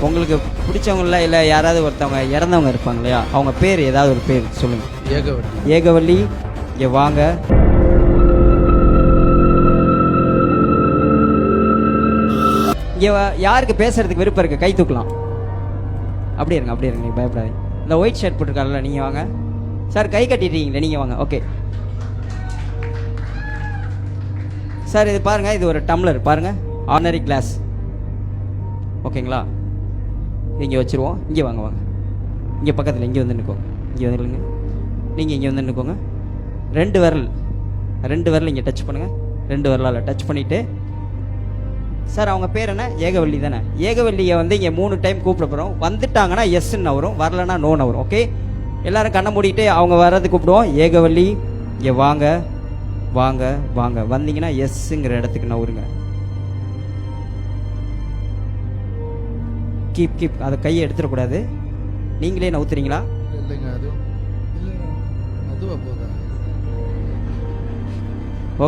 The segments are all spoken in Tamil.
உங்களுக்கு பிடிச்சவங்கள இல்லை யாராவது ஒருத்தவங்க இறந்தவங்க இருப்பாங்க இல்லையா, அவங்க பேர் ஏதாவது ஒரு பேர் சொல்லுங்கள். ஏகவள்ளி. ஏகவள்ளி, இங்கே வாங்க. இங்கே யாருக்கு பேசுறதுக்கு விருப்பம் இருக்குது கை தூக்கலாம். அப்படியே இருங்க, அப்படியே இருங்க, நீங்கள் பயப்படாதீங்க. இந்த ஒயிட் ஷர்ட் போட்டிருக்காருல்ல, நீங்கள் வாங்க. சார் கை கட்டிட்டீங்களே, நீங்கள் வாங்க. ஓகே சார், இது பாருங்கள், இது ஒரு டம்ளர் பாருங்கள், ஆர்டினரி கிளாஸ். ஓகேங்களா, இங்கே வச்சுருவோம். இங்கே வாங்க வாங்க, இங்கே பக்கத்தில் இங்கே வந்து நிற்கோங்க. இங்கே வந்துடுங்க, நீங்கள் இங்கே வந்து நிற்கோங்க. ரெண்டு விரல் இங்கே டச் பண்ணுங்கள். ரெண்டு விரலால் டச் பண்ணிவிட்டு, சார் அவங்க பேர் என்ன? ஏகவள்ளி தானே? ஏகவள்ளியை வந்து இங்கே 3 டைம் கூப்பிட போகிறோம். வந்துட்டாங்கன்னா எஸ்ன்னு வரும், வரலன்னா நோன்னு வரும். ஓகே, எல்லோரும் கண்ணை மூடிட்டு அவங்க வர்றது கூப்பிடுவோம். ஏகவள்ளி, இங்கே வாங்க வாங்க வாங்க. வந்தீங்கன்னா எஸ்ஸுங்கிற இடத்துக்கு நவுருங்க. கீப் அதை கையை எடுத்துடக்கூடாது. நீங்களே நவுத்துறீங்களா? இல்லைங்க, அதுவா போதா?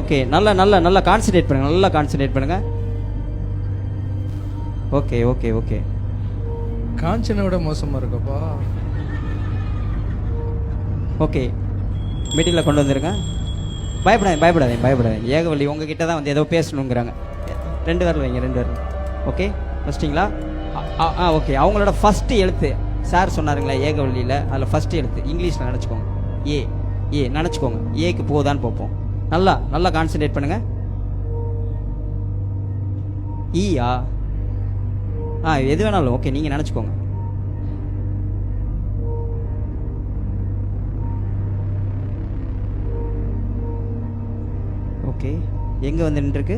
ஓகே, நல்லா கான்சன்ட்ரேட் பண்ணுங்க, நல்லா கான்சன்ட்ரேட் பண்ணுங்க. Okay okay okay. காஞ்சனை விட மோசமாக இருக்கப்பா. ஓகே, மீட்டிங்கில் கொண்டு வந்துருங்க. பயப்படாதீங்க. ஏகவள்ளி உங்ககிட்ட தான் வந்து ஏதோ பேசணுங்கிறாங்க. 2 விரல் வைங்க, 2 விரல். ஓகே, வச்சிட்டிங்களா? ஓகே, அவங்களோட ஃபஸ்ட்டு எழுத்து சார் சொன்னாருங்களா ஏகவள்ளியில், அதில் ஃபஸ்ட்டு எழுத்து இங்கிலீஷில் நினச்சிக்கோங்க. ஏ நினச்சிக்கோங்க. ஏக்கு போதான்னு பார்ப்போம். நல்லா கான்சன்ட்ரேட் பண்ணுங்கள். ஈயா? எது வேணாலும் ஓகே, நீங்கள் நினச்சிக்கோங்க. ஓகே, எங்கே வந்து நின்றுருக்கு?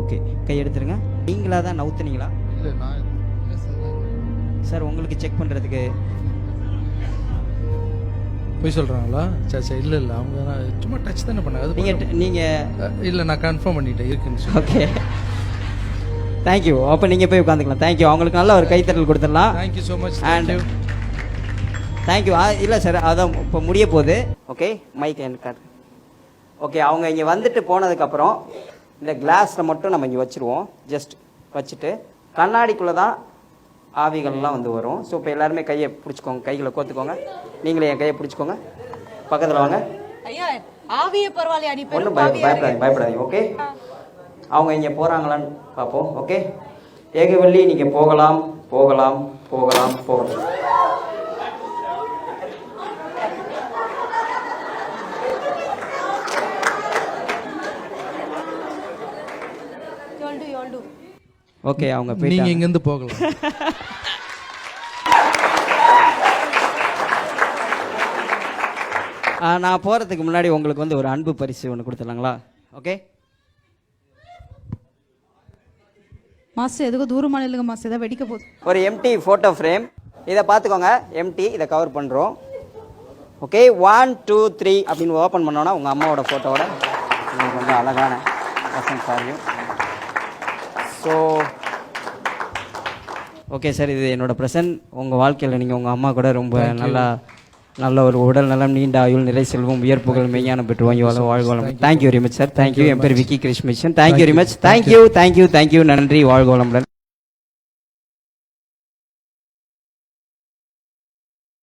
ஓகே, கை எடுத்துருங்க. நீங்களா தான் நவுத்துனீங்களா? இல்லை, நான் சார் உங்களுக்கு செக் பண்ணுறதுக்கு. போய் சொல்கிறாங்களா? சரி இல்லை அவங்க சும்மா டச் தானே பண்ணாங்க. நீங்கள் இல்லை, நான் கன்ஃபார்ம் பண்ணிட்டேன் இருக்குன்னு சொல்லி. Okay, thank you. அப்போ நீங்கள் போய் உட்காந்துக்கலாம். தேங்க்யூ. அவங்களுக்கு நல்ல ஒரு கைத்தட்டல் கொடுத்துடலாம். Thank you so much. And thank you. இல்லை சார், அதான் இப்போ முடிய போகுது. ஓகே, மைக் என் கார்டு. ஓகே, அவங்க இங்கே வந்துட்டு போனதுக்கப்புறம் இந்த கிளாஸில் மட்டும் நம்ம இங்கே வச்சுருவோம். ஜஸ்ட் வச்சுட்டு கண்ணாடிக்குள்ளே தான் ஆவிகள்லாம் வந்து வரும். ஸோ இப்போ எல்லாருமே கையை பிடிச்சிக்கோங்க, கைகளை கோத்துக்கோங்க. நீங்களே என் கையை பிடிச்சிக்கோங்க, பக்கத்தில் வாங்க. ஒன்றும் பயப்படாதீங்க. ஓகே, அவங்க இங்கே போகிறாங்களான்னு பார்ப்போம். ஓகே, ஏகவள்ளி நீங்கள் போகலாம். ஓகே, அவங்க நீங்கள் இங்கேருந்து போகலாம். நான் போகிறதுக்கு முன்னாடி உங்களுக்கு வந்து ஒரு அன்பு பரிசு ஒன்று கொடுத்துடலாங்களா? ஓகே மாஸ்டர், எதுக்கும் தூரமான இல்லைங்க மாஸ்டர், இதை வெடிக்க போகுது. ஒரு எம்டி ஃபோட்டோ ஃப்ரேம், இதை பார்த்துக்கோங்க. எம்டி, இதை கவர் பண்ணுறோம். ஓகே, 1 2 3 அப்படின்னு ஓப்பன் பண்ணோன்னா உங்கள் அம்மாவோட ஃபோட்டோவோட உங்களுக்கு வந்து அழகான வசந்த் சாரியும். ஸோ ஓகே சார், இது என்னோடய ப்ரெசன்ட். உங்கள் வாழ்க்கையில் நீங்கள் உங்கள் அம்மா கூட ரொம்ப நல்ல ஒரு உடல் நலம், நீண்ட ஆயுள், நிறை செல்வம், உயர்ப்புகள், மெய்ஞானம் பெற்று வாங்கி வாழ்வோம். Thank you very much sir. Thank you. என் பேர் Vicky Krishnan. Thank you very much. Thank you. நன்றி. வாழ்வோளமுடன்.